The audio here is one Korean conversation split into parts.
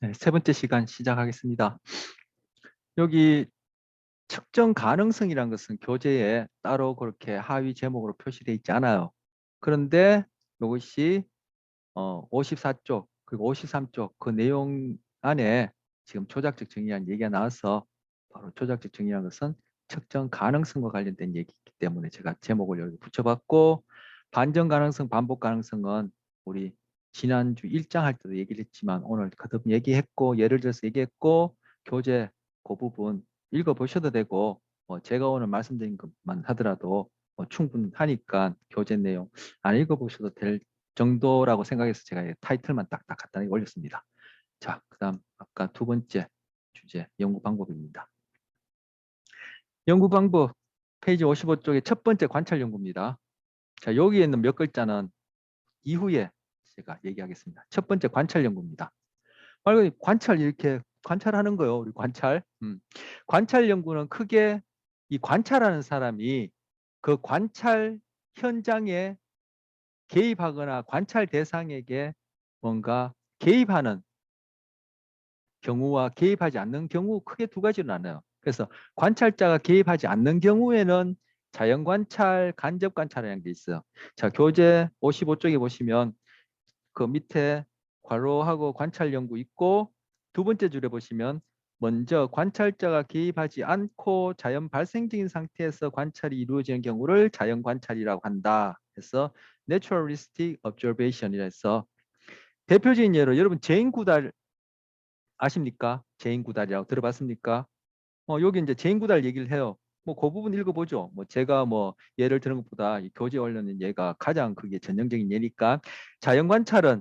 네, 세 번째 시간 시작하겠습니다. 여기 측정 가능성이란 것은 교재에 따로 그렇게 하위 제목으로 표시되어 있지 않아요. 그런데 이것이 54쪽 그리고 53쪽 그 내용 안에 지금 조작적 정의라는 얘기가 나와서 바로 조작적 정의라는 것은 측정 가능성과 관련된 얘기이기 때문에 제가 제목을 여기 붙여봤고, 반전 가능성, 반복 가능성은 우리 지난주 1장 할 때도 얘기를 했지만 오늘 거듭 얘기했고, 예를 들어서 얘기했고, 교재 그 부분 읽어보셔도 되고, 제가 오늘 말씀드린 것만 하더라도 충분하니까 교재 내용 안 읽어보셔도 될 정도라고 생각해서 제가 타이틀만 딱딱 간단하게 올렸습니다. 자, 그 다음 아까 두 번째 주제 연구 방법입니다. 연구 방법 페이지 55쪽의 첫 번째 관찰 연구입니다. 자, 여기에 있는 몇 글자는 이후에 제가 얘기하겠습니다. 첫 번째 관찰 연구입니다. 말고 관찰, 이렇게 관찰하는 거요. 우리 관찰. 관찰 연구는 크게 이 관찰하는 사람이 그 관찰 현장에 개입하거나 관찰 대상에게 뭔가 개입하는 경우와 개입하지 않는 경우, 크게 두 가지로 나눠요. 그래서 관찰자가 개입하지 않는 경우에는 자연 관찰, 간접 관찰이라는 게 있어요. 자, 교재 55쪽에 보시면 그 밑에 괄호하고 관찰 연구 있고, 두 번째 줄에 보시면 먼저 관찰자가 개입하지 않고 자연 발생적인 상태에서 관찰이 이루어지는 경우를 자연 관찰이라고 한다. 그래서 naturalistic observation이라 해서, 대표적인 예로 여러분 제인 구달 아십니까? 제인 구달이라고 들어봤습니까? 여기 이제 제인 구달 얘기를 해요. 뭐 그 부분 읽어보죠. 뭐 제가 뭐 예를 드는 것보다 이 교재 올려놓은 예가 가장 그게 전형적인 예니까. 자연 관찰은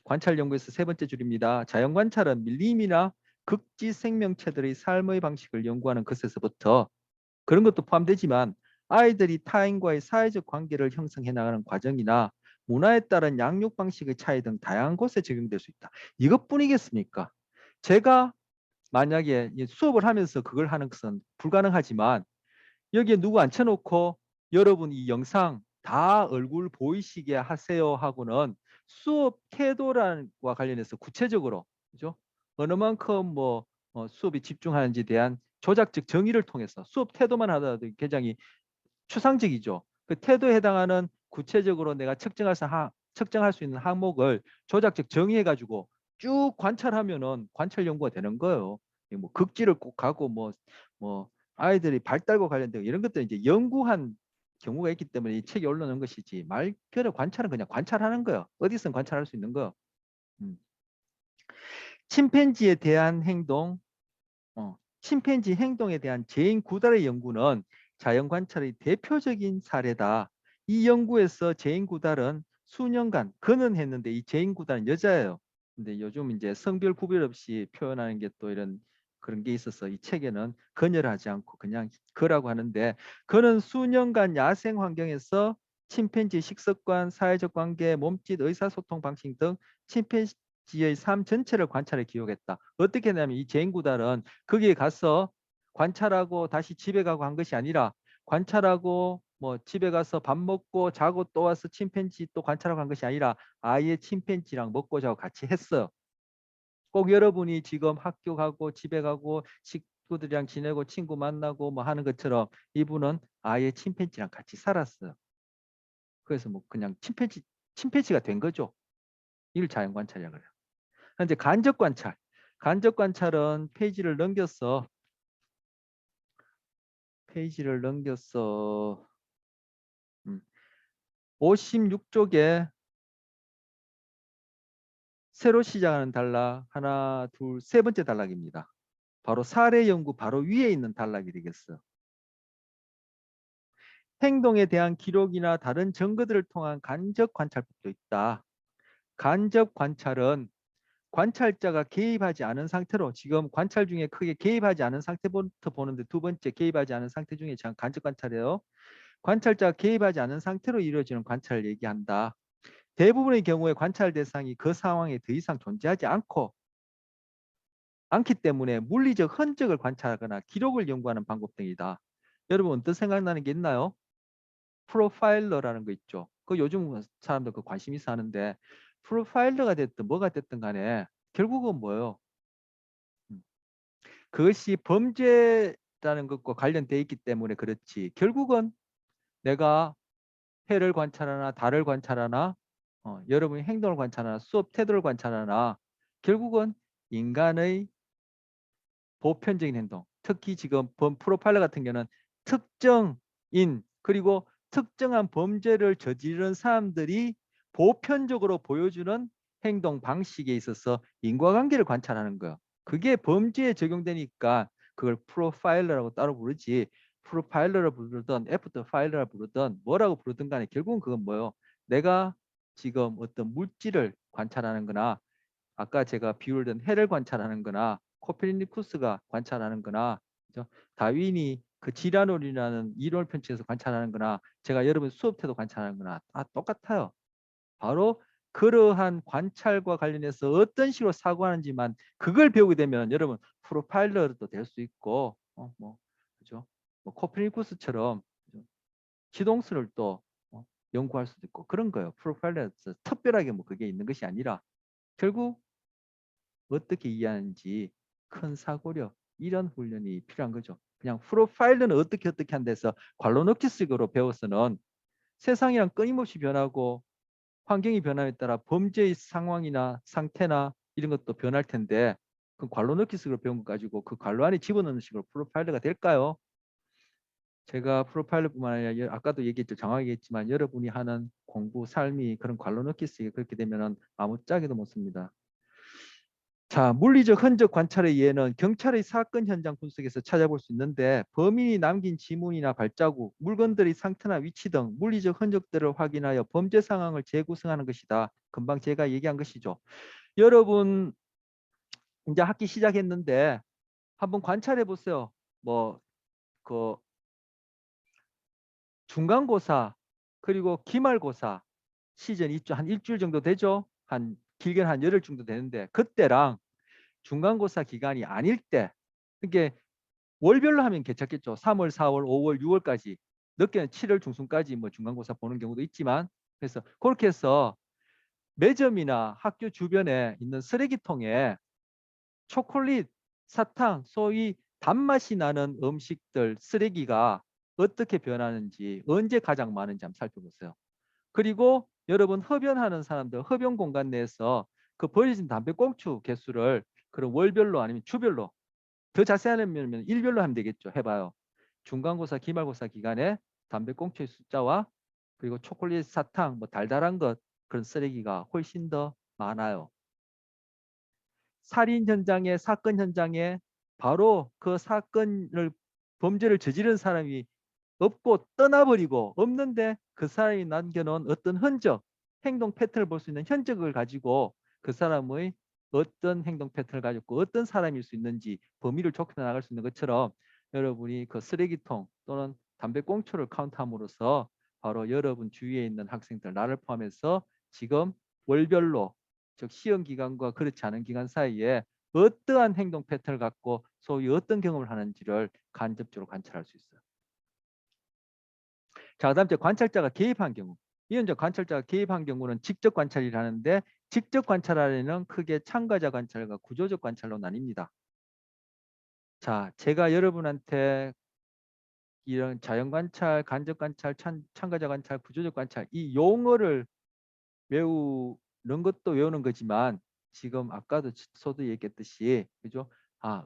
관찰 연구에서 세 번째 줄입니다. 자연 관찰은 밀림이나 극지 생명체들의 삶의 방식을 연구하는 것에서부터, 그런 것도 포함되지만 아이들이 타인과의 사회적 관계를 형성해 나가는 과정이나 문화에 따른 양육 방식의 차이 등 다양한 곳에 적용될 수 있다. 이것뿐이겠습니까? 제가 만약에 수업을 하면서 그걸 하는 것은 불가능하지만, 여기에 누구 앉혀놓고 여러분 이 영상 다 얼굴 보이시게 하세요 하고는 수업 태도란과 관련해서 구체적으로, 그죠? 어느 만큼 수업에 집중하는지에 대한 조작적 정의를 통해서, 수업 태도만 하더라도 굉장히 추상적이죠. 그 태도에 해당하는 구체적으로 내가 측정할 수 있는 항목을 조작적 정의해 가지고 쭉 관찰하면은 관찰 연구가 되는 거예요. 뭐 극지를 꼭 가고 뭐 아이들이 발달과 관련된 이런 것들 이제 연구한 경우가 있기 때문에 이 책이 올라오는 것이지, 말 그대로 관찰은 그냥 관찰하는 거예요. 어디서든 관찰할 수 있는 거예요. 음. 침팬지에 대한 행동, 침팬지 행동에 대한 제인 구달의 연구는 자연 관찰의 대표적인 사례다. 이 연구에서 제인 구달은 수년간 그는 했는데, 이 제인 구달은 여자예요. 근데 요즘 이제 성별 구별 없이 표현하는 게 또 이런 그런 게 있어서 이 책에는 그녀를 하지 않고 그냥 그라고 하는데, 그는 수년간 야생 환경에서 침팬지 식습관, 사회적 관계, 몸짓, 의사소통 방식 등 침팬지의 삶 전체를 관찰해 기록했다. 어떻게 하냐면 이 제인 구달은 거기에 가서 관찰하고 다시 집에 가고 한 것이 아니라, 관찰하고 뭐 집에 가서 밥 먹고 자고 또 와서 침팬지 또 관찰하고 한 것이 아니라 아예 침팬지랑 먹고 자고 같이 했어요. 꼭 여러분이 지금 학교 가고 집에 가고 친구들이랑 지내고 친구 만나고 뭐 하는 것처럼 이분은 아예 침팬지랑 같이 살았어요. 그래서 뭐 그냥 침팬지가 된 거죠. 이를 자연 관찰이라고 그래요. 현재 간접 관찰. 간접 관찰은 페이지를 넘겼어. 56쪽에 새로 시작하는 단락 하나, 둘, 세 번째 단락입니다. 바로 사례 연구 바로 위에 있는 단락이 되겠어요. 행동에 대한 기록이나 다른 증거들을 통한 간접 관찰법도 있다. 간접 관찰은 관찰자가 개입하지 않은 상태로, 지금 관찰 중에 크게 개입하지 않은 상태부터 보는데, 두 번째 개입하지 않은 상태 중에 간접 관찰이에요. 관찰자가 개입하지 않은 상태로 이루어지는 관찰을 얘기한다. 대부분의 경우에 관찰 대상이 그 상황에 더 이상 존재하지 않기 때문에 물리적 흔적을 관찰하거나 기록을 연구하는 방법 등이다. 여러분 어떤 생각나는 게 있나요? 프로파일러라는 거 있죠. 그 요즘 사람들 그 관심 있어 하는데, 프로파일러가 됐든 뭐가 됐든 간에 결국은 뭐예요? 그것이 범죄라는 것과 관련돼 있기 때문에 그렇지. 결국은 내가 해를 관찰하나 달을 관찰하나 여러분이 행동을 관찰하나 수업 태도를 관찰하나 결국은 인간의 보편적인 행동, 특히 지금 프로파일러 같은 경우는 특정인 그리고 특정한 범죄를 저지르는 사람들이 보편적으로 보여주는 행동 방식에 있어서 인과관계를 관찰하는 거예요. 그게 범죄에 적용되니까 그걸 프로파일러라고 따로 부르지, 프로파일러를 부르든 애프터 파일러를 부르든 뭐라고 부르든 간에 결국은 그건 뭐예요? 내가 지금 어떤 물질을 관찰하는 거나 아까 제가 비유를 든 해를 관찰하는 거나 코페르니쿠스가 관찰하는 거나 그죠? 다윈이 그 지라놀이라는 이론을 편취해서 관찰하는 거나 제가 여러분 수업 때도 관찰하는 거나 다 똑같아요. 바로 그러한 관찰과 관련해서 어떤 식으로 사고하는지만 그걸 배우게 되면 여러분 프로파일러도 될 수 있고 뭐 그죠? 뭐 코페르니쿠스처럼 그죠? 지동수를 또 연구할 수도 있고 그런 거예요. 프로파일러에서 특별하게 뭐 그게 있는 것이 아니라 결국 어떻게 이해하는지 큰 사고력 이런 훈련이 필요한 거죠. 그냥 프로파일러는 어떻게 한데서 관로 넣기식으로 배워서는 세상이랑 끊임없이 변하고 환경이 변함에 따라 범죄의 상황이나 상태나 이런 것도 변할 텐데 그 관로 넣기식으로 배운 것 가지고 그 관로 안에 집어넣는 식으로 프로파일러가 될까요? 제가 프로파일러뿐만 아니라 아까도 얘기했죠. 정확하게 했지만 여러분이 하는 공부, 삶이 그런 관로 넣기식이 그렇게 되면은 아무짝에도 못 씁니다. 자, 물리적 흔적 관찰의 예는 경찰의 사건 현장 분석에서 찾아볼 수 있는데 범인이 남긴 지문이나 발자국, 물건들의 상태나 위치 등 물리적 흔적들을 확인하여 범죄 상황을 재구성하는 것이다. 금방 제가 얘기한 것이죠. 여러분 이제 학기 시작했는데 한번 관찰해 보세요. 뭐 그 중간고사 그리고 기말고사 시즌 있죠. 한 일주일 정도 되죠. 한 길게는 한 열흘 정도 되는데 그때랑 중간고사 기간이 아닐 때 이게 월별로 하면 괜찮겠죠. 3월, 4월, 5월, 6월까지 늦게는 7월 중순까지 뭐 중간고사 보는 경우도 있지만 그래서 그렇게 해서 매점이나 학교 주변에 있는 쓰레기통에 초콜릿, 사탕, 소위 단맛이 나는 음식들 쓰레기가 어떻게 변하는지 언제 가장 많은지 한번 살펴보세요. 그리고 여러분 흡연하는 사람들 흡연 공간 내에서 그 버려진 담배꽁초 개수를 그런 월별로 아니면 주별로 더 자세하면 일별로 하면 되겠죠. 해봐요. 중간고사, 기말고사 기간에 담배꽁초의 숫자와 그리고 초콜릿, 사탕, 뭐 달달한 것 그런 쓰레기가 훨씬 더 많아요. 살인 현장에 사건 현장에 바로 그 사건을 범죄를 저지른 사람이 없고 떠나버리고 없는데 그 사람이 남겨놓은 어떤 흔적, 행동 패턴을 볼 수 있는 흔적을 가지고 그 사람의 어떤 행동 패턴을 가지고 어떤 사람일 수 있는지 범위를 좁혀 나갈 수 있는 것처럼 여러분이 그 쓰레기통 또는 담배꽁초를 카운트함으로써 바로 여러분 주위에 있는 학생들 나를 포함해서 지금 월별로 즉 시험 기간과 그렇지 않은 기간 사이에 어떠한 행동 패턴을 갖고 소위 어떤 경험을 하는지를 간접적으로 관찰할 수 있어요. 자, 그다음 에 관찰자가 개입한 경우. 이런 관찰자가 개입한 경우는 직접 관찰이라는데 직접 관찰하려는 크게 참가자 관찰과 구조적 관찰로 나뉩니다. 자, 제가 여러분한테 이런 자연 관찰, 간접 관찰, 참가자 관찰, 구조적 관찰 이 용어를 외우는 것도 외우는 거지만 지금 아까도 저도 얘기했듯이 그죠?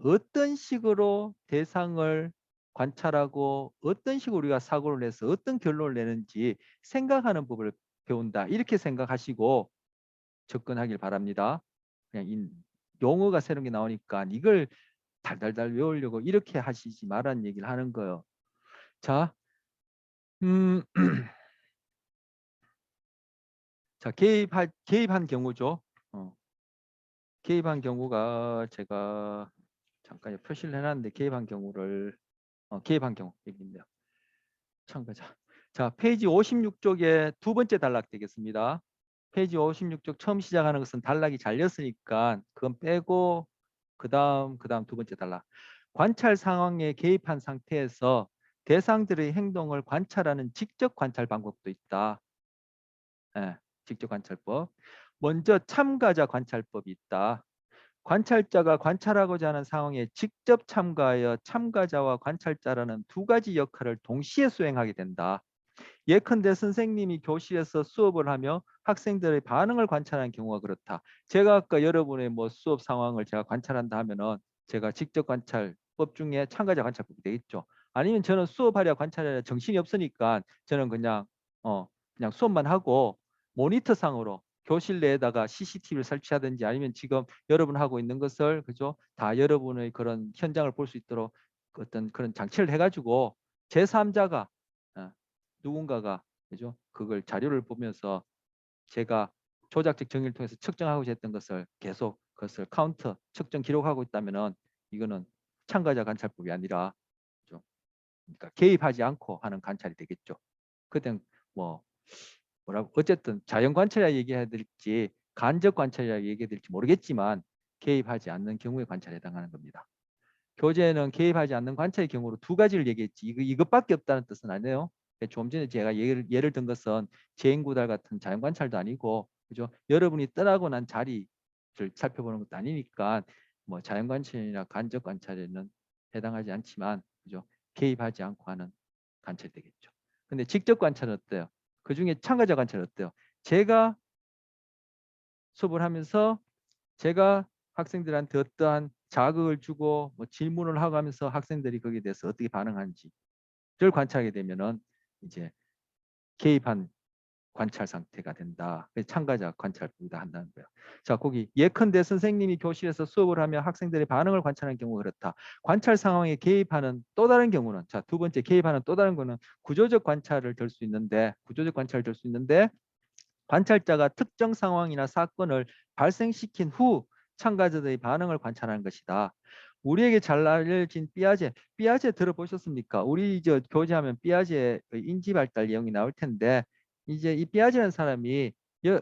어떤 식으로 대상을 관찰하고 어떤 식으로 우리가 사고를 내서 어떤 결론을 내는지 생각하는 법을 배운다. 이렇게 생각하시고 접근하길 바랍니다. 그냥 용어가 새로운 게 나오니까 이걸 달달달 외우려고 이렇게 하시지 말라는 얘기를 하는 거예요. 자, 음, 자 개입한 경우죠. 개입한 경우가 제가 잠깐 표시를 해놨는데 개입한 경우를 개입한 경우 얘기입니다. 참가자. 자, 페이지 56쪽에 두 번째 단락 되겠습니다. 페이지 56쪽 처음 시작하는 것은 단락이 잘렸으니까 그건 빼고 그다음 두 번째 단락. 관찰 상황에 개입한 상태에서 대상들의 행동을 관찰하는 직접 관찰 방법도 있다. 예, 직접 관찰법. 먼저 참가자 관찰법이 있다. 관찰자가 관찰하고자 하는 상황에 직접 참가하여 참가자와 관찰자라는 두 가지 역할을 동시에 수행하게 된다. 예컨대 선생님이 교실에서 수업을 하며 학생들의 반응을 관찰하는 경우가 그렇다. 제가 아까 여러분의 뭐 수업 상황을 제가 관찰한다 하면은 제가 직접 관찰법 중에 참가자 관찰법이 되겠죠. 아니면 저는 수업하랴 관찰하랴 정신이 없으니까 저는 그냥 수업만 하고 모니터상으로 교실 내에다가 CCTV를 설치하든지 아니면 지금 여러분 하고 있는 것을 그죠? 다 여러분의 그런 현장을 볼 수 있도록 어떤 그런 장치를 해가지고 제3자가 누군가가 그죠? 그걸 자료를 보면서 제가 조작적 정의를 통해서 측정하고자 했던 것을 계속 그것을 카운터 측정 기록하고 있다면은 이거는 참가자 관찰법이 아니라 좀 그러니까 개입하지 않고 하는 관찰이 되겠죠. 그땐 뭐 뭐라고 어쨌든 자연 관찰이라 얘기해야 될지 간접 관찰이라 얘기해야 될지 모르겠지만 개입하지 않는 경우에 관찰에 해당하는 겁니다. 교재에는 개입하지 않는 관찰의 경우로 두 가지를 얘기했지 이것밖에 없다는 뜻은 아니에요. 좀 전에 제가 예를 든 것은 제인구달 같은 자연 관찰도 아니고 그죠? 여러분이 떠나고 난 자리를 살펴보는 것도 아니니까 뭐 자연 관찰이나 간접 관찰에는 해당하지 않지만 그죠? 개입하지 않고 하는 관찰이 되겠죠. 근데 직접 관찰은 어때요? 그 중에 참가자 관찰은 어때요? 제가 수업을 하면서 제가 학생들한테 어떠한 자극을 주고 뭐 질문을 하고 하면서 학생들이 거기에 대해서 어떻게 반응하는지를 관찰하게 되면은 이제 개입한 관찰 상태가 된다. 그래서 참가자 관찰법이다 한다는 거예요. 자, 거기 예컨대 선생님이 교실에서 수업을 하며 학생들의 반응을 관찰하는 경우가 그렇다. 관찰 상황에 개입하는 또 다른 경우는 자, 두 번째 개입하는 또 다른 거는 구조적 관찰을 들 수 있는데 관찰자가 특정 상황이나 사건을 발생시킨 후 참가자들의 반응을 관찰하는 것이다. 우리에게 잘 알려진 삐아제 들어보셨습니까? 우리 이제 교재하면 삐아제의 인지발달 내용이 나올 텐데 이제 이 삐아제라는 사람이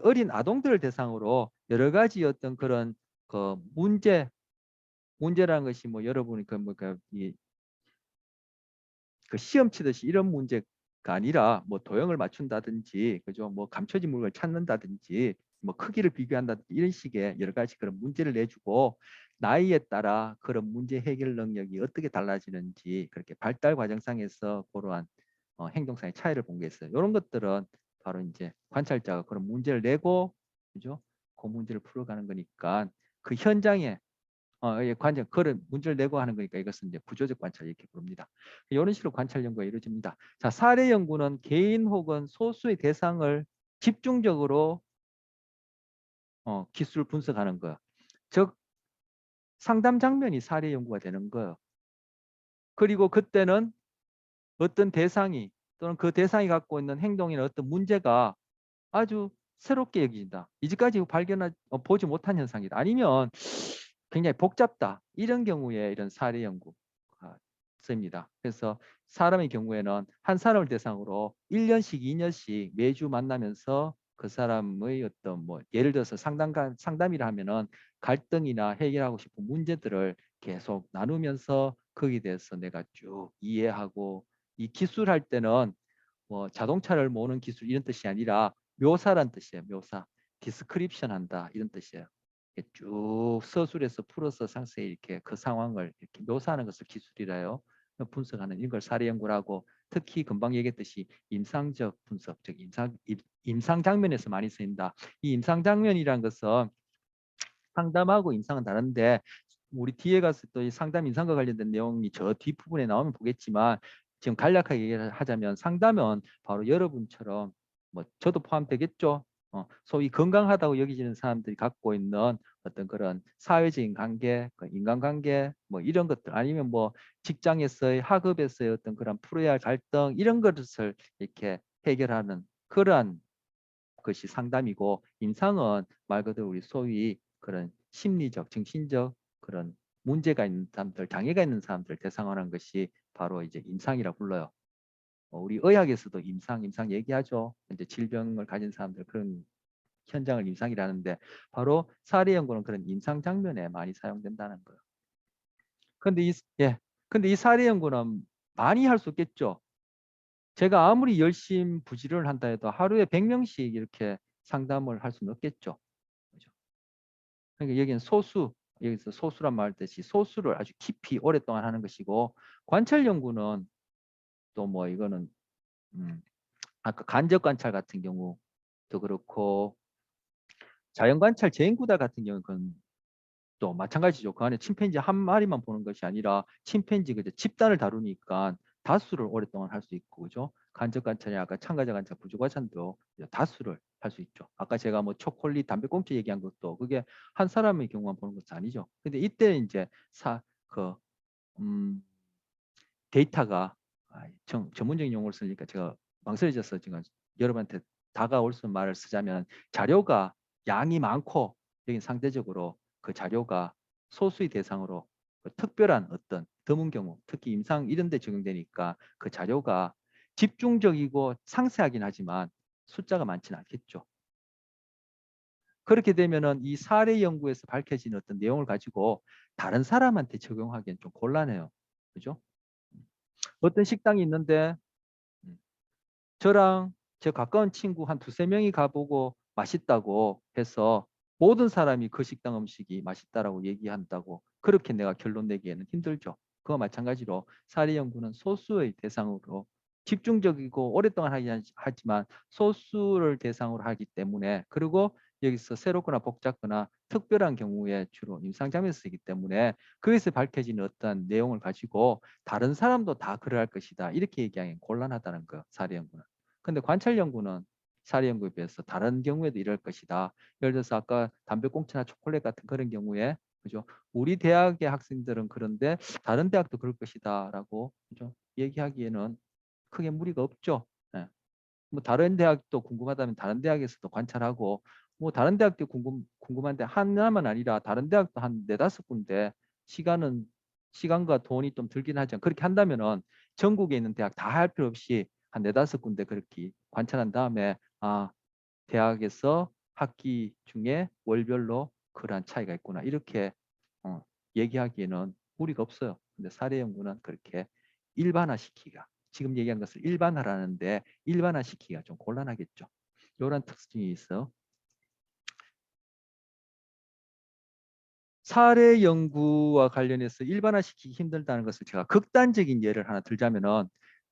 어린 아동들을 대상으로 여러 가지 어떤 그런 그 문제라는 것이 뭐 여러분이 그 시험 치듯이 이런 문제가 아니라 뭐 도형을 맞춘다든지 그죠 뭐 감춰진 물건을 찾는다든지 뭐 크기를 비교한다든지 이런 식의 여러 가지 그런 문제를 내주고 나이에 따라 그런 문제 해결 능력이 어떻게 달라지는지 그렇게 발달 과정상에서 그러한 행동상의 차이를 본 게 있어요. 이런 것들은 바로 이제 관찰자가 그런 문제를 내고 그죠 그 문제를 풀어가는 거니까 그 현장에 예, 그런 문제를 내고 하는 거니까 이것은 이제 구조적 관찰 이렇게 부릅니다. 이런 식으로 관찰 연구가 이루어집니다. 자, 사례 연구는 개인 혹은 소수의 대상을 집중적으로 기술 분석하는 거예요. 즉 상담 장면이 사례 연구가 되는 거예요. 그리고 그때는 어떤 대상이 또는 그 대상이 갖고 있는 행동이나 어떤 문제가 아주 새롭게 여겨진다. 이제까지 보지 못한 현상이다. 아니면 굉장히 복잡다. 이런 경우에 이런 사례 연구가 씁니다. 그래서 사람의 경우에는 한 사람을 대상으로 1년씩 2년씩 매주 만나면서 그 사람의 어떤 뭐 예를 들어서 상담이라 하면은 갈등이나 해결하고 싶은 문제들을 계속 나누면서 거기에 대해서 내가 쭉 이해하고 이 기술할 때는 뭐 자동차를 모으는 기술 이런 뜻이 아니라 묘사란 뜻이에요. 묘사. 디스크립션 한다 이런 뜻이에요. 쭉 서술에서 풀어서 상세히 이렇게 그 상황을 이렇게 묘사하는 것을 기술이라요. 분석하는 이걸 사례 연구라고 특히 금방 얘기했듯이 임상적 분석, 즉 임상 장면에서 많이 쓰인다. 이 임상 장면이란 것은 상담하고 임상은 다른데 우리 뒤에 가서 또 이 상담 임상과 관련된 내용이 저 뒷부분에 나오면 보겠지만 지금 간략하게 얘기를 하자면 상담은 바로 여러분처럼 뭐 저도 포함되겠죠. 소위 건강하다고 여기지는 사람들이 갖고 있는 어떤 그런 사회적인 관계, 그 인간관계 뭐 이런 것들 아니면 뭐 직장에서의 학업에서의 어떤 그런 풀어야 할 갈등 이런 것을 이렇게 해결하는 그러한 것이 상담이고 임상은 말 그대로 우리 소위 그런 심리적, 정신적 그런 문제가 있는 사람들, 장애가 있는 사람들 대상으로 하는 것이 바로 이제 임상이라 불러요. 우리 의학에서도 임상 얘기하죠. 이제 질병을 가진 사람들 그런 현장을 임상이라는데 바로 사례 연구는 그런 임상 장면에 많이 사용된다는 거예요. 근데 근데 이 사례 연구는 많이 할 수 없겠죠. 제가 아무리 열심 부지런을 한다 해도 하루에 100명씩 이렇게 상담을 할 수는 없겠죠. 그죠? 그러니까 여기는 소수 여기서 소수란 말듯이 소수를 아주 깊이 오랫동안 하는 것이고, 관찰 연구는 또 뭐 이거는 아까 간접 관찰 같은 경우도 그렇고, 자연 관찰 재인구달 같은 경우는 그건 또 마찬가지죠. 그 안에 침팬지 한 마리만 보는 것이 아니라 침팬지 그죠, 집단을 다루니까 다수를 오랫동안 할 수 있고, 그죠? 간접 관찰이 아까 참가자 관찰, 부주 관찰도 다수를 할 수 있죠. 아까 제가 뭐 초콜릿, 담배꽁초 얘기한 것도 그게 한 사람의 경우만 보는 것도 아니죠. 근데 이때 이제 그 음, 데이터가 전문적인 용어를 쓰니까 제가 망설여져서 지금 여러분한테 다가올 수 말을 쓰자면, 자료가 양이 많고 여기 상대적으로 그 자료가 소수의 대상으로 그 특별한 어떤 드문 경우, 특히 임상 이런 데 적용되니까 그 자료가 집중적이고 상세하긴 하지만 숫자가 많지는 않겠죠. 그렇게 되면은 이 사례 연구에서 밝혀진 어떤 내용을 가지고 다른 사람한테 적용하기엔 좀 곤란해요. 그죠? 어떤 식당이 있는데 음, 저랑 제 가까운 친구 한 두세 명이 가보고 맛있다고 해서 모든 사람이 그 식당 음식이 맛있다라고 얘기한다고 그렇게 내가 결론 내기에는 힘들죠. 그와 마찬가지로 사례 연구는 소수의 대상으로 집중적이고 오랫동안 하지만 소수를 대상으로 하기 때문에, 그리고 여기서 새롭거나 복잡거나 특별한 경우에 주로 임상장면에서 쓰기 때문에 거기서 밝혀지는 어떤 내용을 가지고 다른 사람도 다 그럴 것이다 이렇게 얘기하기는 곤란하다는 거, 사례 연구는. 근데 관찰 연구는 사례 연구에 비해서 다른 경우에도 이럴 것이다. 예를 들어서 아까 담배꽁초나 초콜릿 같은 그런 경우에, 그죠? 우리 대학의 학생들은 그런데 다른 대학도 그럴 것이다라고, 그죠? 얘기하기에는 크게 무리가 없죠. 예. 뭐 다른 대학도 궁금하다면 다른 대학에서도 관찰하고, 뭐 다른 대학도 궁금한데 하나만 아니라 다른 대학도 한 네다섯 군데, 시간과 돈이 좀 들긴 하지만 그렇게 한다면은 전국에 있는 대학 다 할 필요 없이 한 네다섯 군데 그렇게 관찰한 다음에, 아, 대학에서 학기 중에 월별로 그러한 차이가 있구나 이렇게 어, 얘기하기에는 무리가 없어요. 근데 사례 연구는 그렇게 일반화시키기가, 지금 얘기한 것을 일반화라는데 일반화시키기가 좀 곤란하겠죠. 이런 특징이 있어. 사례 연구와 관련해서 일반화시키기 힘들다는 것을 제가 극단적인 예를 하나 들자면은,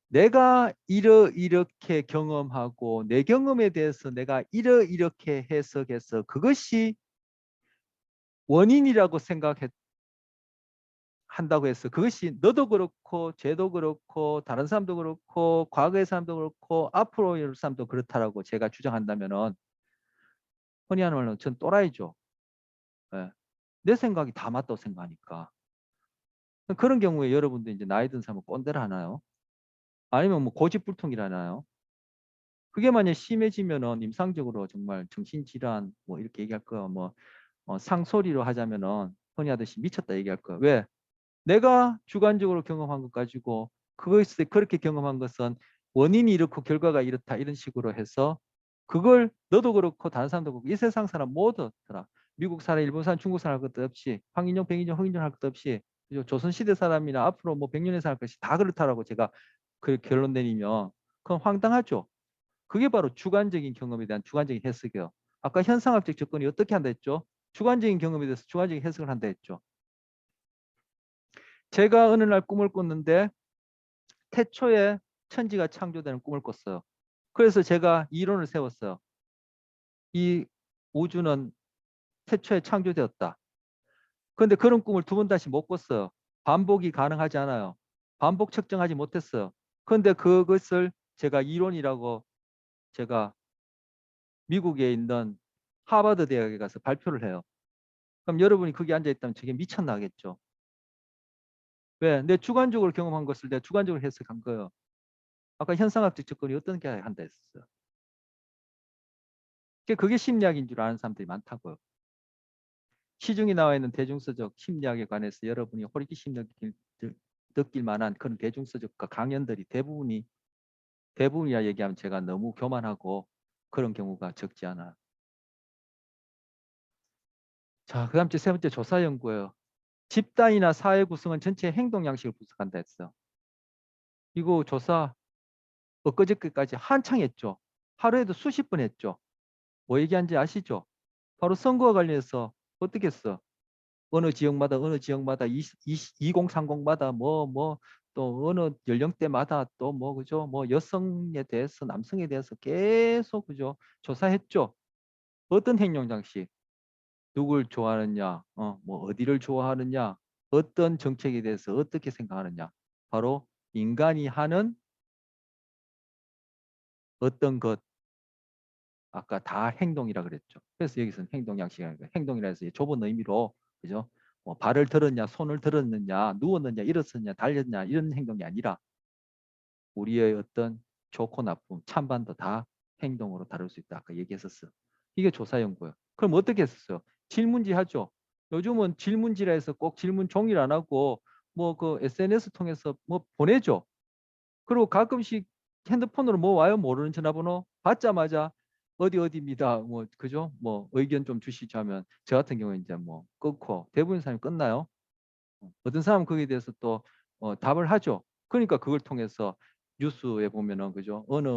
내가 이렇게 경험하고 내 경험에 대해서 내가 이렇게 해석해서 그것이 원인이라고 한다고 해서 그것이 너도 그렇고 쟤도 그렇고 다른 사람도 그렇고 과거의 사람도 그렇고 앞으로의 사람도 그렇다라고 제가 주장한다면은 흔히 하는 말로 전 또라이죠. 예. 내 생각이 다 맞다고 생각하니까. 그런 경우에 여러분들 이제 나이 든 사람은 꼰대를 하나요? 아니면 뭐 고집불통이라나요? 그게 만약 심해지면은 임상적으로 정말 정신질환 뭐 이렇게 얘기할 거야. 뭐 상소리로 하자면은 흔히 하듯이 미쳤다 얘기할 거야. 왜? 내가 주관적으로 경험한 것 가지고 그것을 그렇게 경험한 것은 원인이 이렇고 결과가 이렇다 이런 식으로 해서 그걸 너도 그렇고 다른 사람도 그렇고 이 세상 사람 모두 더라. 미국 사람, 일본 사람, 중국 사람 할 것도 없이 황인종, 백인종, 흑인종 할 것도 없이 조선 시대 사람이나 앞으로 뭐 100년에 살 것이 다 그렇다라고 제가 그 결론 내리면 그건 황당하죠. 그게 바로 주관적인 경험에 대한 주관적인 해석이에요. 아까 현상학적 접근이 어떻게 한다 했죠? 주관적인 경험에 대해서 주관적인 해석을 한다 했죠. 제가 어느 날 꿈을 꿨는데 태초에 천지가 창조되는 꿈을 꿨어요. 그래서 제가 이론을 세웠어요. 이 우주는 태초에 창조되었다. 그런데 그런 꿈을 두 번 다시 못 꿨어요. 반복이 가능하지 않아요. 반복 측정하지 못했어요. 그런데 그것을 제가 이론이라고 제가 미국에 있는 하버드 대학에 가서 발표를 해요. 그럼 여러분이 거기 앉아있다면 저게 미쳤나겠죠. 왜? 내 주관적으로 경험한 것을 내가 주관적으로 해석한 거예요. 아까 현상학적 접근이 어떤 게 한다 했었어요. 그게 심리학인 줄 아는 사람들이 많다고요. 시중에 나와 있는 대중서적 심리학에 관해서 여러분이 호기심 느낄 만한 그런 대중서적과 강연들이 대부분이야 얘기하면 제가 너무 교만하고 그런 경우가 적지 않아. 자, 그다음 세 번째 조사 연구예요. 집단이나 사회 구성은 전체 행동 양식을 분석한다 했어. 이거 조사 엊그저께까지 한창 했죠. 하루에도 수십 번 했죠. 뭐 얘기한지 아시죠? 바로 선거와 관련해서 어떻게 했어? 어느 지역마다 2030마다 또 어느 연령대마다 또 그죠? 여성에 대해서 남성에 대해서 계속 그죠? 조사했죠. 어떤 행동 장식, 누굴 좋아하느냐, 어디를 좋아하느냐, 어떤 정책에 대해서 어떻게 생각하느냐. 바로 인간이 하는 어떤 것, 아까 다 행동이라 그랬죠. 그래서 여기서는 행동 양식이라는 거예요. 행동이라 해서 좁은 의미로 그죠? 발을 들었냐, 손을 들었느냐, 누웠느냐, 일어섰느냐, 달렸냐 이런 행동이 아니라 우리의 어떤 좋고 나쁨, 찬반도 다 행동으로 다룰 수 있다. 아까 얘기했었어. 이게 조사 연구예요. 그럼 어떻게 했었어요? 질문지 하죠. 요즘은 질문지라 해서 꼭 질문 종이를 안 하고 그 SNS 통해서 보내죠. 그리고 가끔씩 핸드폰으로 와요? 모르는 전화번호 받자마자 어디입니다. 그죠? 의견 좀 주시죠 하면 저 같은 경우에 이제 끊고 대부분 사람이 끝나요. 어떤 사람은 거기에 대해서 또 답을 하죠. 그러니까 그걸 통해서 뉴스에 보면은 그죠? 어느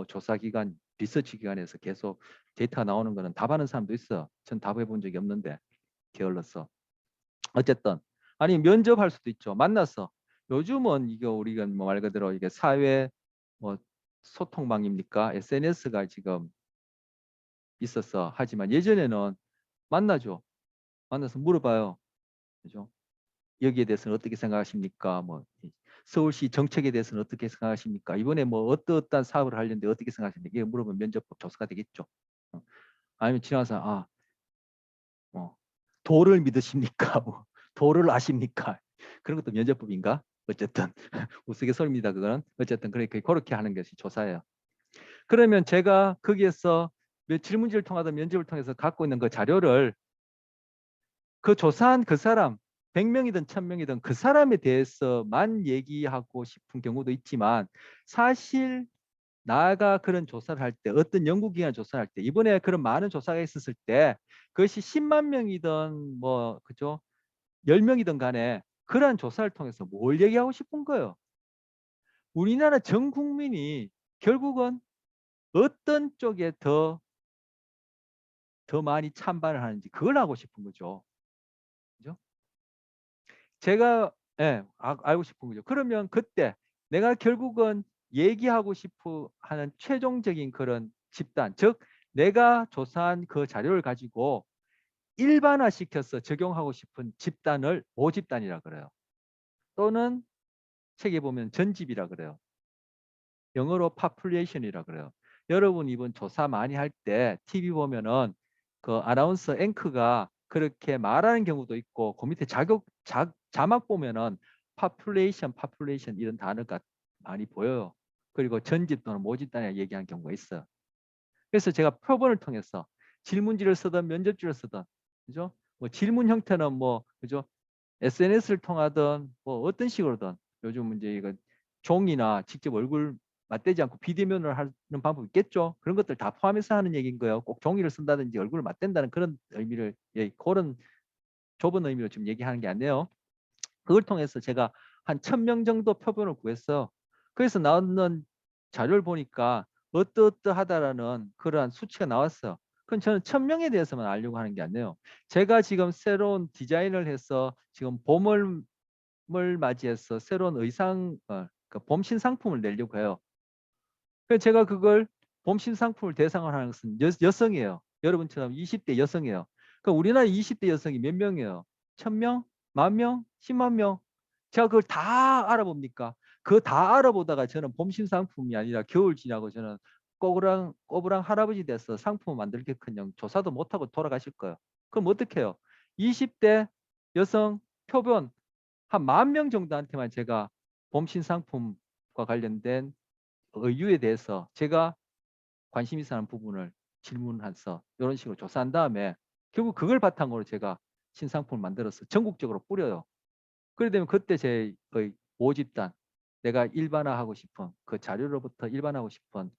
조사 기관, 리서치 기관에서 계속 데이터가 나오는 거는 답하는 사람도 있어. 전 답해 본 적이 없는데 게을러서. 어쨌든 아니 면접할 수도 있죠. 만나서 요즘은 이거 우리가 말 그대로 이게 사회 소통망입니까? SNS가 지금 있었어. 하지만 예전에는 만나죠. 만나서 물어봐요. 그죠? 여기에 대해서는 어떻게 생각하십니까? 서울시 정책에 대해서는 어떻게 생각하십니까? 이번에 어떠한 사업을 하려는데 어떻게 생각하십니까? 이게 물어보면 면접법 조사가 되겠죠. 어. 아니면 지나가서 도를 믿으십니까? 도를 아십니까? 그런 것도 면접법인가? 어쨌든 우스갯소리입니다. 그거는 어쨌든 그렇게 하는 것이 조사예요. 그러면 제가 거기에서 질문지를 통하든 면접을 통해서 갖고 있는 그 자료를 그 조사한 그 사람 100명이든 1000명이든 그 사람에 대해서만 얘기하고 싶은 경우도 있지만 사실 나가 그런 조사를 할 때 어떤 연구기관 조사를 할 때 이번에 그런 많은 조사가 있었을 때 그것이 10만 명이든 그죠? 10명이든 간에 그러한 조사를 통해서 뭘 얘기하고 싶은 거예요. 우리나라 전 국민이 결국은 어떤 쪽에 더 많이 찬반을 하는지 그걸 하고 싶은 거죠. 그죠? 제가 알고 싶은 거죠. 그러면 그때 내가 결국은 얘기하고 싶어 하는 최종적인 그런 집단, 즉 내가 조사한 그 자료를 가지고 일반화시켜서 적용하고 싶은 집단을 모집단이라 그래요. 또는 책에 보면 전집이라 그래요. 영어로 population이라 그래요. 여러분 이번 조사 많이 할 때 TV 보면은 그 아나운서 앵커가 그렇게 말하는 경우도 있고 그 밑에 자막 보면은 population 이런 단어가 많이 보여요. 그리고 전집 또는 모집단이라 얘기하는 경우가 있어요. 그래서 제가 표본을 통해서 질문지를 쓰든 면접지를 쓰든 그죠? 질문 형태는 그죠? SNS를 통하든 어떤 식으로든 요즘 이제 이거 종이나 직접 얼굴 맞대지 않고 비대면을 하는 방법이 있겠죠. 그런 것들 다 포함해서 하는 얘기인 거예요. 꼭 종이를 쓴다든지 얼굴을 맞댄다는 그런 의미를 그런 좁은 의미로 지금 얘기하는 게 아니에요. 그걸 통해서 제가 한 1000명 정도 표본을 구했어요. 그래서 나오는 자료를 보니까 어떠하다라는 그러한 수치가 나왔어요. 그럼 저는 1000명에 대해서만 알려고 하는 게 아니에요. 제가 지금 새로운 디자인을 해서 지금 봄을 맞이해서 새로운 그 봄 신상품을 내려고 해요. 그래서 제가 그걸 봄 신상품을 대상으로 하는 것은 여성이에요. 여러분처럼 20대 여성이에요. 그러니까 우리나라 20대 여성이 몇 명이에요? 1000명? 10,000명? 10만 명? 제가 그걸 다 알아봅니까? 그거 다 알아보다가 저는 봄 신상품이 아니라 겨울 지나고 저는 꼬부랑 할아버지 돼서 상품을 만들겠거녕 조사도 못하고 돌아가실 거예요. 그럼 어떻게 해요? 20대 여성 표본 한 10,000명 정도한테만 제가 봄 신상품과 관련된 의유에 대해서 제가 관심 있어 하는 부분을 질문해서 이런 식으로 조사한 다음에 결국 그걸 바탕으로 제가 신상품을 만들어서 전국적으로 뿌려요. 그래 되면 그때 제 거의 모집단 내가 일반화하고 싶은 그 자료로부터 일반화하고 싶은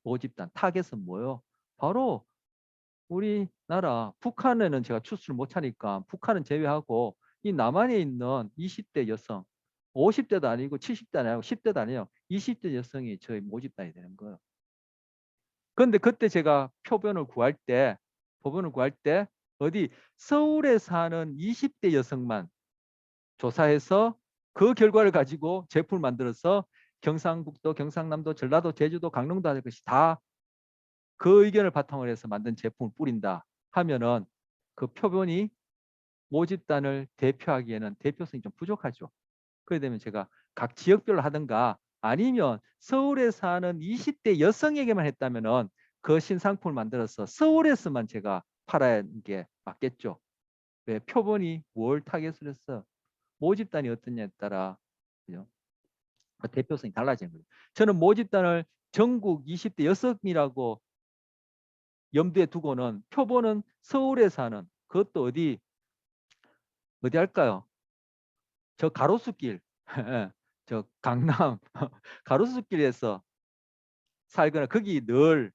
모집단 타겟은 뭐예요? 바로 우리나라 북한에는 제가 추수를 못 하니까 북한은 제외하고 이 남한에 있는 20대 여성 50대도 아니고 70대도 아니고 10대도 아니에요. 20대 여성이 저희 모집단이 되는 거예요. 그런데 그때 제가 표본을 구할 때 어디 서울에 사는 20대 여성만 조사해서 그 결과를 가지고 제품을 만들어서 경상북도, 경상남도, 전라도, 제주도, 강릉도 할 것이 다 그 의견을 바탕으로 해서 만든 제품을 뿌린다 하면은 그 표본이 모집단을 대표하기에는 대표성이 좀 부족하죠. 그래 되면 제가 각 지역별로 하든가 아니면 서울에 사는 20대 여성에게만 했다면은 그 신상품을 만들어서 서울에서만 제가 팔아는 게 맞겠죠. 왜? 표본이 뭘 타겟을 해서 모집단이 어떠냐에 따라 그죠? 그 대표성이 달라지는 거죠. 저는 모집단을 전국 20대 여성이라고 염두에 두고는 표본은 서울에 사는 그것도 어디 할까요? 저 가로수길 저 강남 가로수길에서 살거나 거기 늘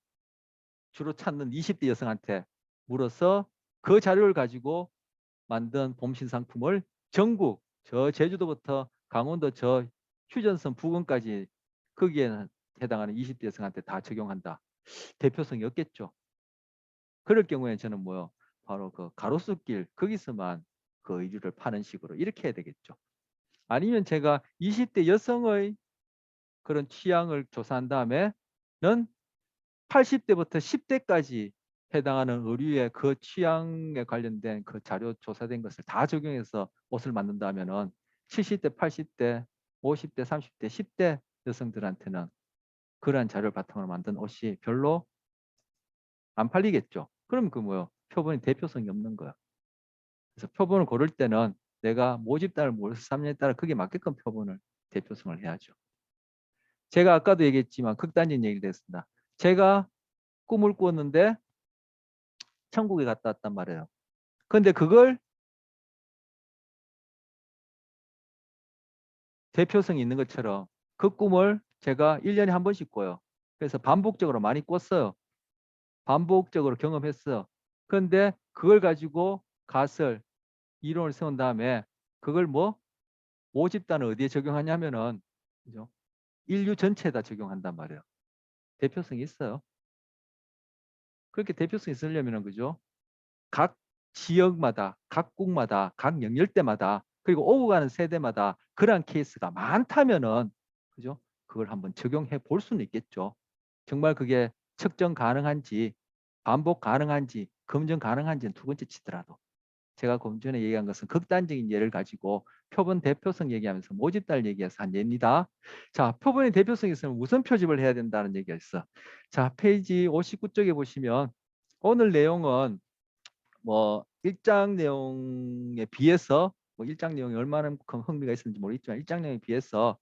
주로 찾는 20대 여성한테 물어서 그 자료를 가지고 만든 봄신 상품을 전국 저 제주도부터 강원도 저 휴전선 부근까지 거기에 해당하는 20대 여성한테 다 적용한다. 대표성이 없겠죠. 그럴 경우에 저는 뭐요? 바로 그 가로수길 거기서만 그 의류를 파는 식으로 이렇게 해야 되겠죠. 아니면 제가 20대 여성의 그런 취향을 조사한 다음에는 80대부터 10대까지 해당하는 의류의 그 취향에 관련된 그 자료 조사된 것을 다 적용해서 옷을 만든다면은 70대, 80대, 50대, 30대, 10대 여성들한테는 그러한 자료를 바탕으로 만든 옷이 별로 안 팔리겠죠. 그럼 그 뭐요? 표본이 대표성이 없는 거야. 그래서 표본을 고를 때는 내가 모집단을 무엇을 삼느냐에 따라 그게 맞게끔 표본을 대표성을 해야죠. 제가 아까도 얘기했지만 극단적인 얘기를 했습니다. 제가 꿈을 꾸었는데 천국에 갔다 왔단 말이에요. 근데 그걸 대표성이 있는 것처럼 그 꿈을 제가 1년에 한 번씩 꿔요. 그래서 반복적으로 많이 꿨어요. 반복적으로 경험했어요. 그런데 그걸 가지고 가설, 이론을 세운 다음에 그걸 뭐 모집단을 어디에 적용하냐면은 그죠? 인류 전체에다 적용한단 말이에요. 대표성이 있어요. 그렇게 대표성이 있으려면은 그죠? 각 지역마다, 각 국마다, 각 연령대마다 그리고 오고 가는 세대마다 그러한 케이스가 많다면은 그죠? 그걸 한번 적용해 볼 수는 있겠죠. 정말 그게 측정 가능한지 반복 가능한지 검증 가능한지는 두 번째 치더라도 제가 그 전에 얘기한 것은 극단적인 예를 가지고 표본 대표성 얘기하면서 모집단을 얘기해서 한 예입니다. 자, 표본의 대표성이 있으면 우선 표집을 해야 된다는 얘기가 있어. 자, 페이지 59쪽에 보시면 오늘 내용은 뭐 일장 내용에 비해서 뭐 일장 내용이 얼마만큼 흥미가 있었는지 모르겠지만 일장 내용에 비해서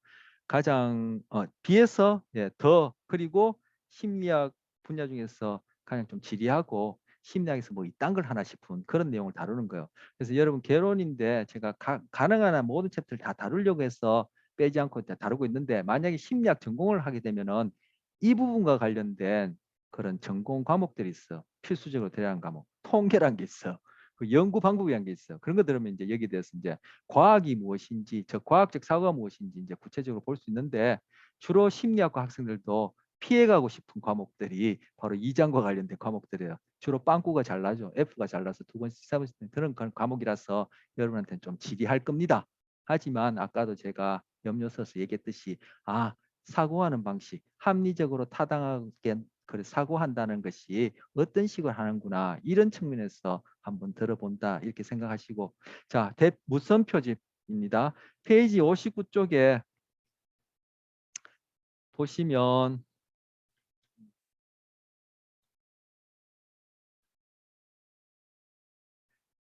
가장 비해서 예, 더 그리고 심리학 분야 중에서 가장 좀 지리하고 심리학에서 뭐 이딴 걸 하나 싶은 그런 내용을 다루는 거예요. 그래서 여러분 개론인데 제가 가능한 한 모든 챕터를 다 다루려고 해서 빼지 않고 다루고 있는데 만약에 심리학 전공을 하게 되면은 이 부분과 관련된 그런 전공 과목들이 있어. 필수적으로 들어야 하는 과목. 통계란 게 있어. 그 연구 방법이란 게 있어. 그런 거 들으면 이제 여기에 대해서 이제 과학이 무엇인지, 저 과학적 사고가 무엇인지 이제 구체적으로 볼 수 있는데 주로 심리학과 학생들도 피해가고 싶은 과목들이 바로 이장과 관련된 과목들이에요. 주로 빵꾸가 잘 나죠. F가 잘 나서 두 번째, 세 번째 그런 과목이라서 여러분한테는 좀 지리할 겁니다. 하지만 아까도 제가 염려 써서 얘기했듯이 사고하는 방식, 합리적으로 타당하게 그래 사고한다는 것이 어떤 식으로 하는구나 이런 측면에서 한번 들어본다 이렇게 생각하시고 자, 무선 표집입니다. 페이지 59쪽에 보시면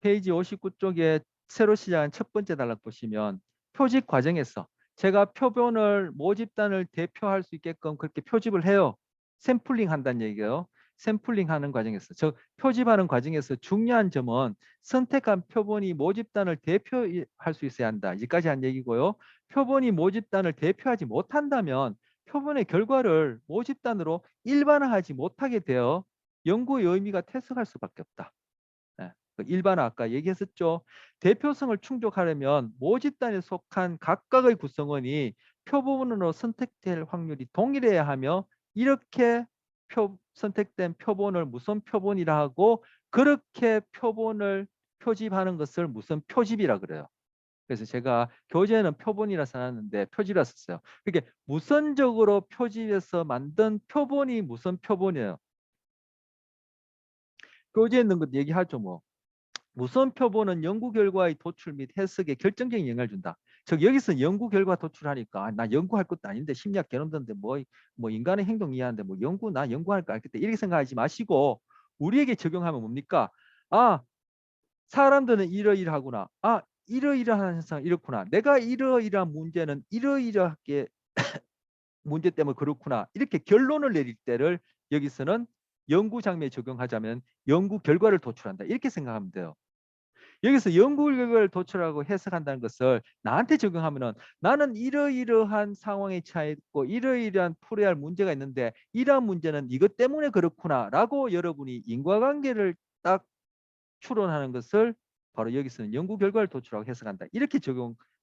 페이지 59쪽에 새로 시작한 첫 번째 단락 보시면 표집 과정에서 제가 표본을 모집단을 대표할 수 있게끔 그렇게 표집을 해요. 샘플링 한다는 얘기예요. 샘플링 하는 과정에서 표집하는 과정에서 중요한 점은 선택한 표본이 모집단을 대표할 수 있어야 한다. 여기까지 한 얘기고요. 표본이 모집단을 대표하지 못한다면 표본의 결과를 모집단으로 일반화하지 못하게 되어 연구의 의미가 퇴색할 수밖에 없다. 예, 그 일반화 아까 얘기했었죠. 대표성을 충족하려면 모집단에 속한 각각의 구성원이 표본으로 선택될 확률이 동일해야 하며 이렇게 선택된 표본을 무선 표본이라 하고 그렇게 표본을 표집하는 것을 무슨 표집이라 그래요. 그래서 제가 교재는 표본이라 써놨는데 표집이라 썼어요. 그게 무선적으로 표집해서 만든 표본이 무슨 표본이에요. 교재에 있는 것 얘기하죠 뭐. 무선 표본은 연구 결과의 도출 및 해석에 결정적인 영향을 준다. 여기서 연구 결과 도출하니까 나 연구할 것도 아닌데 심리학 개념 듣는데 뭐 인간의 행동 이해하는데 뭐 나 연구할 거 알겠다 이렇게 생각하지 마시고 우리에게 적용하면 뭡니까? 아, 사람들은 이러이러하구나. 아, 이러이러한 현상 이렇구나. 내가 이러이러한 문제는 이러이러하게 문제 때문에 그렇구나. 이렇게 결론을 내릴 때를 여기서는 연구 장면에 적용하자면 연구 결과를 도출한다. 이렇게 생각하면 돼요. 여기서 연구 결과를 도출하고 해석한다는 것을 나한테 적용하면은 나는 이러이러한 상황에 처해 있고 이러이러한 풀어야 할 문제가 있는데 이러한 문제는 이것 때문에 그렇구나라고 여러분이 인과관계를 딱 추론하는 것을 바로 여기서는 연구 결과를 도출하고 해석한다. 이렇게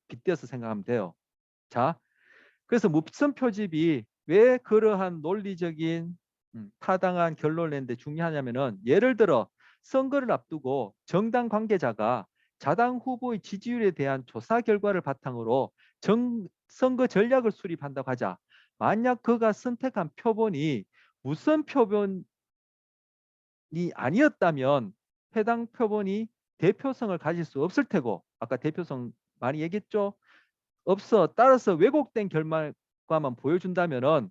빗대어서 생각하면 돼요. 자, 그래서 무선 표집이 왜 그러한 논리적인 타당한 결론을 내는데 중요하냐면은 예를 들어 선거를 앞두고 정당 관계자가 자당 후보의 지지율에 대한 조사 결과를 바탕으로 선거 전략을 수립한다고 하자. 만약 그가 선택한 표본이 무선 표본이 아니었다면 해당 표본이 대표성을 가질 수 없을 테고 아까 대표성 많이 얘기했죠. 없어. 따라서 왜곡된 결과만 보여준다면은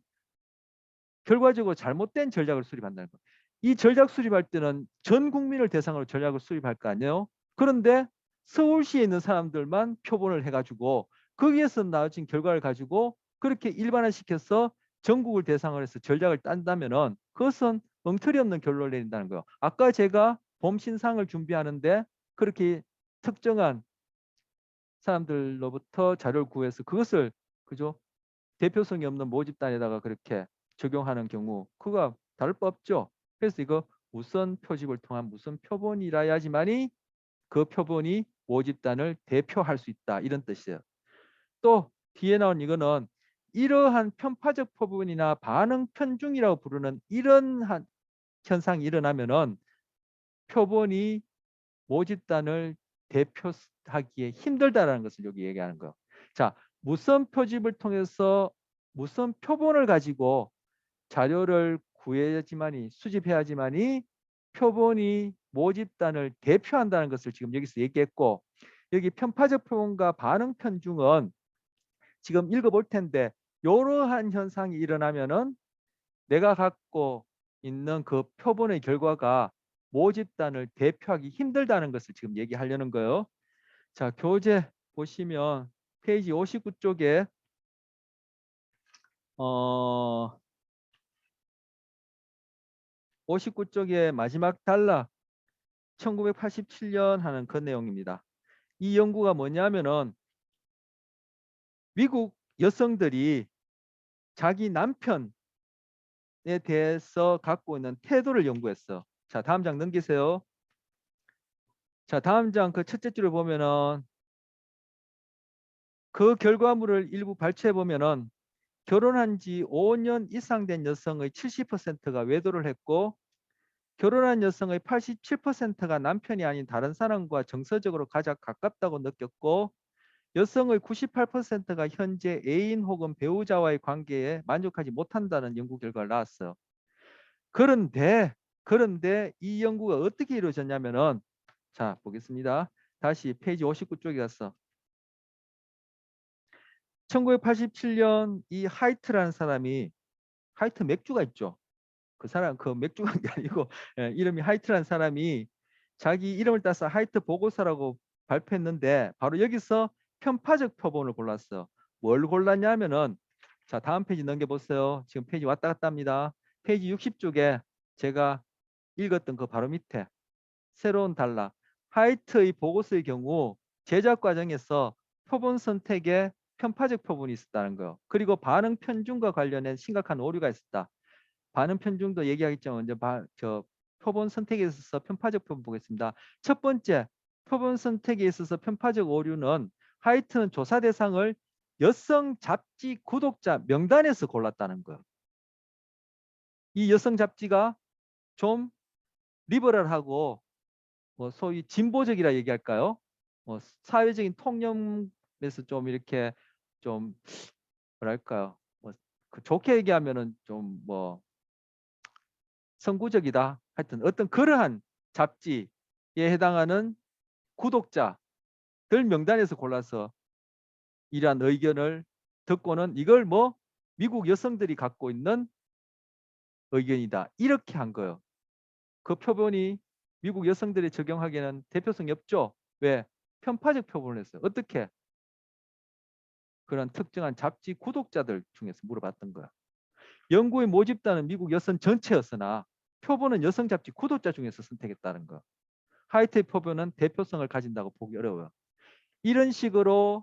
결과적으로 잘못된 전략을 수립한다는 거예요. 이 전략 수립할 때는 전 국민을 대상으로 전략을 수립할 거 아니에요. 그런데 서울시에 있는 사람들만 표본을 해가지고 거기에서 나와진 결과를 가지고 그렇게 일반화시켜서 전국을 대상으로 해서 전략을 딴다면은 그것은 엉터리 없는 결론을 내린다는 거예요. 아까 제가 봄신상을 준비하는데 그렇게 특정한 사람들로부터 자료를 구해서 그것을 그죠? 대표성이 없는 모집단에다가 그렇게 적용하는 경우 그가 다를 바 없죠. 그래서 이거 무선 표집을 통한 무선 표본이라야지만이 그 표본이 모집단을 대표할 수 있다 이런 뜻이에요. 또 뒤에 나온 이거는 이러한 편파적 표본이나 반응 편중이라고 부르는 이런 현상이 일어나면은 표본이 모집단을 대표하기에 힘들다라는 것을 여기 얘기하는 거예요. 자, 무선 표집을 통해서 무선 표본을 가지고 자료를 구해야지만이 수집해야지만이 표본이 모집단을 대표한다는 것을 지금 여기서 얘기했고 여기 편파적 표본과 반응 편중은 지금 읽어볼 텐데 이러한 현상이 일어나면은 내가 갖고 있는 그 표본의 결과가 모집단을 대표하기 힘들다는 것을 지금 얘기하려는 거예요. 자, 교재 보시면 페이지 59쪽에 59쪽에 마지막 단락 1987년 하는 그 내용입니다. 이 연구가 뭐냐면은 미국 여성들이 자기 남편에 대해서 갖고 있는 태도를 연구했어. 자, 다음 장 넘기세요. 자, 다음 장 그 첫째 줄을 보면은 그 결과물을 일부 발췌해 보면은 결혼한 지 5년 이상 된 여성의 70%가 외도를 했고 결혼한 여성의 87%가 남편이 아닌 다른 사람과 정서적으로 가장 가깝다고 느꼈고 여성의 98%가 현재 애인 혹은 배우자와의 관계에 만족하지 못한다는 연구 결과를 나왔어요. 그런데 이 연구가 어떻게 이루어졌냐면은 자 보겠습니다. 다시 페이지 59쪽에 가서 1987년 이 하이트라는 사람이 하이트 맥주가 있죠. 그 사람 그 맥주가 게 아니고 이름이 하이트라는 사람이 자기 이름을 따서 하이트 보고서라고 발표했는데 바로 여기서 편파적 표본을 골랐어. 뭘 골랐냐면은 자 다음 페이지 넘겨보세요. 지금 페이지 왔다 갔다 합니다. 페이지 60쪽에 제가 읽었던 그 바로 밑에 새로운 단락 하이트의 보고서의 경우 제작 과정에서 표본 선택에 편파적 표본이 있었다는 거예요. 그리고 반응 편중과 관련된 심각한 오류가 있었다. 반응 편중도 얘기하겠지만 먼저 표본 선택에 있어서 편파적 표본 보겠습니다. 첫 번째, 표본 선택에 있어서 편파적 오류는 하이트는 조사 대상을 여성 잡지 구독자 명단에서 골랐다는 거예요. 이 여성 잡지가 좀 리버럴하고 뭐 소위 진보적이라 얘기할까요? 뭐 사회적인 통념에서 좀 이렇게 좀 뭐랄까요? 뭐그 좋게 얘기하면은 좀 뭐 선구적이다. 하여튼 어떤 그러한 잡지에 해당하는 구독자들 명단에서 골라서 이러한 의견을 듣고는 이걸 뭐 미국 여성들이 갖고 있는 의견이다. 이렇게 한 거예요. 그 표본이 미국 여성들이 적용하기에는 대표성이 없죠. 왜? 편파적 표본을 했어요. 어떻게? 그런 특정한 잡지 구독자들 중에서 물어봤던 거야. 연구에 모집단은 미국 여성 전체였으나 표본은 여성 잡지 구독자 중에서 선택했다는 거. 하이텍 표본은 대표성을 가진다고 보기 어려워요. 이런 식으로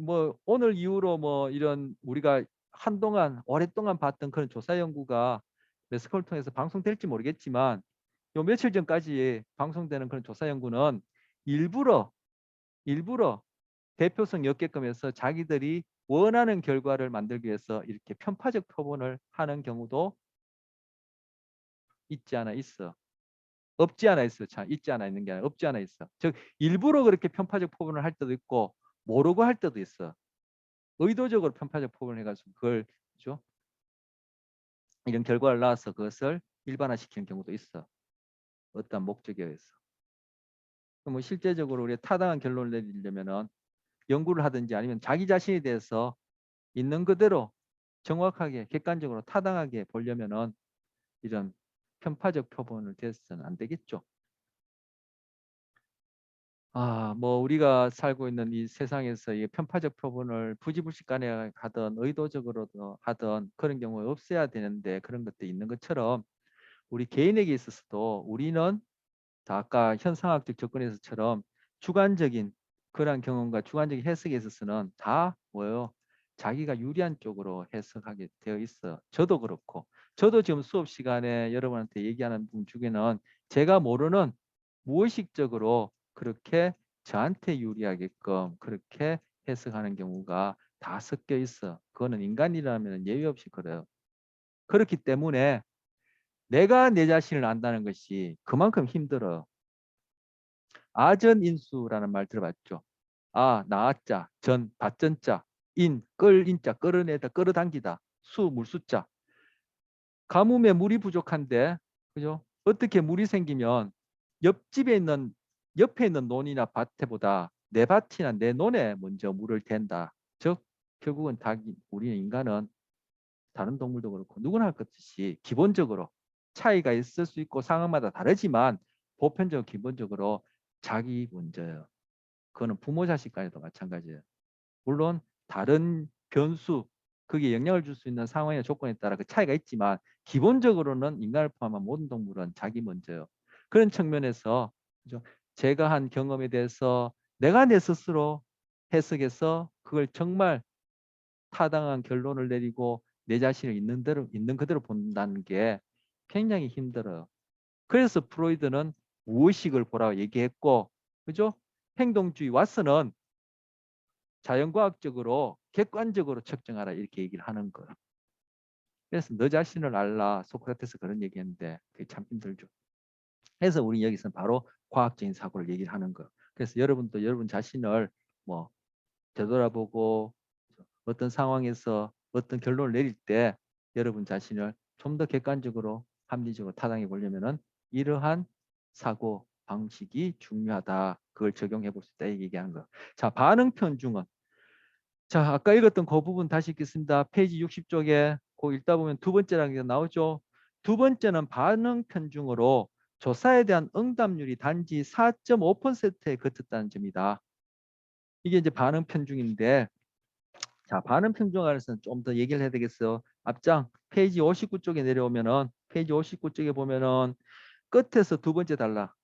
뭐 오늘 이후로 뭐 이런 우리가 한동안 오랫동안 봤던 그런 조사 연구가 매스컴을 통해서 방송될지 모르겠지만 요 며칠 전까지 방송되는 그런 조사 연구는 일부러 대표성이 없게끔 해서 자기들이 원하는 결과를 만들기 위해서 이렇게 편파적 표본을 하는 경우도 있지 않아 있어. 없지 않아 있어. 참 있지 않아 있는 게 아니라 없지 않아 있어. 즉 일부러 그렇게 편파적 표본을 할 때도 있고 모르고 할 때도 있어. 의도적으로 편파적 표본을 해가지고 그걸 그죠? 이런 결과를 낳아서 그것을 일반화시키는 경우도 있어. 어떤 목적에 의해서. 뭐 실제적으로 우리 타당한 결론을 내리려면은 연구를 하든지 아니면 자기 자신에 대해서 있는 그대로 정확하게 객관적으로 타당하게 보려면은 이런 편파적 표본을 대해서는 안 되겠죠. 뭐 우리가 살고 있는 이 세상에서 이 편파적 표본을 부지불식간에 하든 의도적으로도 하든 그런 경우가 없어야 되는데 그런 것도 있는 것처럼 우리 개인에게 있어서도 우리는 다 아까 현상학적 접근에서처럼 주관적인 그러한 경험과 주관적인 해석에 있어서는 다 뭐예요? 자기가 유리한 쪽으로 해석하게 되어 있어. 저도 그렇고. 저도 지금 수업 시간에 여러분한테 얘기하는 부분 중에는 제가 모르는 무의식적으로 그렇게 저한테 유리하게끔 그렇게 해석하는 경우가 다 섞여 있어. 그거는 인간이라면 예외 없이 그래요. 그렇기 때문에 내가 내 자신을 안다는 것이 그만큼 힘들어요. 아전인수라는 말 들어봤죠? 나아자, 전, 받전자, 끌인자, 끌어내다, 끌어당기다, 물수자. 가뭄에 물이 부족한데, 그죠? 어떻게 물이 생기면 옆에 있는 논이나 밭에보다 내 밭이나 내 논에 먼저 물을 댄다. 즉, 결국은 우리는 인간은 다른 동물도 그렇고 누구나 할 것 같이 기본적으로 차이가 있을 수 있고 상황마다 다르지만 보편적으로 기본적으로 자기 먼저예요. 그거는 부모 자식 간에도 마찬가지예요. 물론 다른 변수, 그게 영향을 줄 수 있는 상황이나 조건에 따라 그 차이가 있지만 기본적으로는 인간을 포함한 모든 동물은 자기 먼저예요. 그런 측면에서 그죠? 제가 한 경험에 대해서 내가 내 스스로 해석해서 그걸 정말 타당한 결론을 내리고 내 자신을 있는 그대로 본다는 게 굉장히 힘들어요. 그래서 프로이드는 무의식을 보라고 얘기했고, 그죠? 행동주의 왓슨은 자연과학적으로 객관적으로 측정하라 이렇게 얘기를 하는 거예요. 그래서 너 자신을 알라 소크라테스 그런 얘기했는데 그게 참 힘들죠. 그래서 우리 여기서는 바로 과학적인 사고를 얘기를 하는 거예요. 그래서 여러분도 여러분 자신을 뭐 되돌아보고 어떤 상황에서 어떤 결론을 내릴 때 여러분 자신을 좀 더 객관적으로 합리적으로 타당해 보려면은 이러한 사고 방식이 중요하다. 그걸 적용해 볼 수 있다. 이 얘기하는 거. 자, 반응 편중은 자, 아까 읽었던 그 부분 다시 읽겠습니다. 페이지 60쪽에 그 읽다 보면 두 번째라는 게 나오죠. 두 번째는 반응 편중으로 조사에 대한 응답률이 단지 4.5%에 그쳤다는 점이다. 이게 이제 반응 편중인데 자, 반응 편중 안에서는 좀 더 얘기를 해야 되겠어요. 앞장 페이지 59쪽에 내려오면은 페이지 59쪽에 보면은 끝에서 두 번째 단락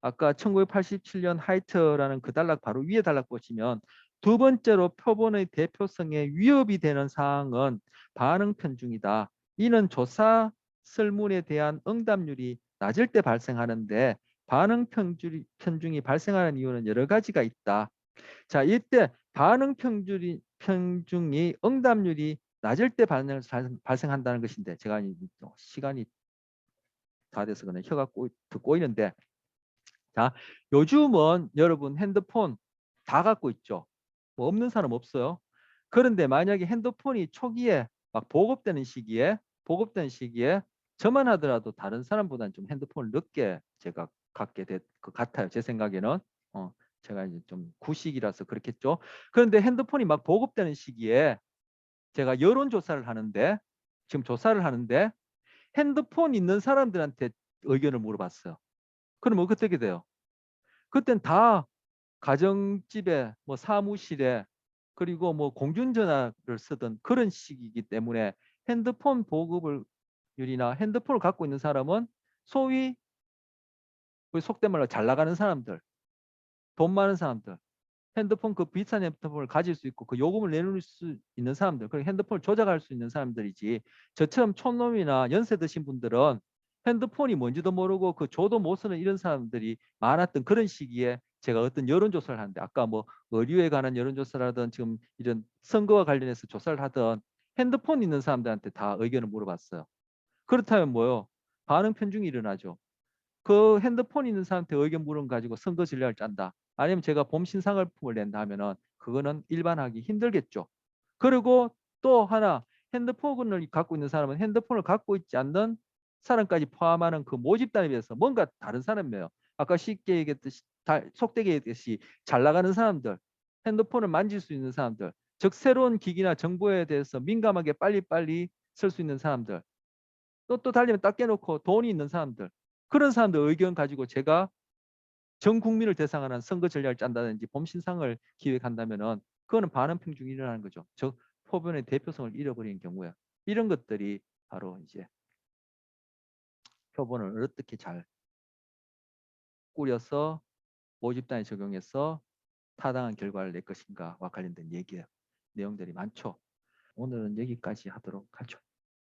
아까 1987년 하이트라는 그 단락 바로 위에 단락 보시면 두 번째로 표본의 대표성에 위협이 되는 사항은 반응 편중이다. 이는 조사 설문에 대한 응답률이 낮을 때 발생하는데 반응 편중이 발생하는 이유는 여러 가지가 있다. 자, 이때 반응 편중이 응답률이 낮을 때 발생한다는 것인데 제가 시간이 다 돼서 그냥 혀가 꼬이는데 자, 요즘은 여러분 핸드폰 다 갖고 있죠. 뭐 없는 사람 없어요. 그런데 만약에 핸드폰이 초기에 막 보급되는 시기에 저만 하더라도 다른 사람보다는 좀 핸드폰을 늦게 제가 갖게 될 것 같아요. 제 생각에는. 어, 제가 이제 좀 구식이라서 그렇겠죠. 그런데 핸드폰이 막 보급되는 시기에 제가 여론조사를 하는데, 지금 조사를 하는데 핸드폰 있는 사람들한테 의견을 물어봤어요. 그럼 어떻게 돼요? 그땐 다 가정집에 뭐 사무실에 그리고 뭐 공중전화를 쓰던 그런 시기이기 때문에 핸드폰 보급을 율이나 핸드폰을 갖고 있는 사람은 소위 그 속된 말로 잘 나가는 사람들, 돈 많은 사람들, 핸드폰 그 비싼 핸드폰을 가질 수 있고 그 요금을 내놓을 수 있는 사람들, 그리고 핸드폰을 조작할 수 있는 사람들이지, 저처럼 촌놈이나 연세 드신 분들은 핸드폰이 뭔지도 모르고 그 조도 못 쓰는 이런 사람들이 많았던 그런 시기에 제가 어떤 여론조사를 하는데, 아까 뭐 의류에 관한 여론조사를 하든 지금 이런 선거와 관련해서 조사를 하든 핸드폰 있는 사람들한테 다 의견을 물어봤어요. 그렇다면 뭐요? 반응 편중이 일어나죠. 그 핸드폰 있는 사람한테 의견 물은 가지고 선거 전략을 짠다. 아니면 제가 봄 신상을품을 낸다 하면은 그거는 일반하기 힘들겠죠. 그리고 또 하나, 핸드폰을 갖고 있는 사람은 핸드폰을 갖고 있지 않는 사람까지 포함하는 그 모집단에 비해서 뭔가 다른 사람이에요. 아까 쉽게 얘기했듯이 속되게 얘기했듯이 잘 나가는 사람들, 핸드폰을 만질 수 있는 사람들, 즉 새로운 기기나 정보에 대해서 민감하게 빨리빨리 쓸 수 있는 사람들, 또 달리면 딱 깨놓고 돈이 있는 사람들, 그런 사람들 의견 가지고 제가 전 국민을 대상으로 한 선거 전략을 짠다든지 봄 신상을 기획한다면은 그거는 반응 평중이 일어나는 거죠. 저 표본의 대표성을 잃어버리는 경우에 이런 것들이 바로 이제 표본을 어떻게 잘 꾸려서 모집단에 적용해서 타당한 결과를 낼 것인가와 관련된 얘기예요. 내용들이 많죠. 오늘은 여기까지 하도록 하죠.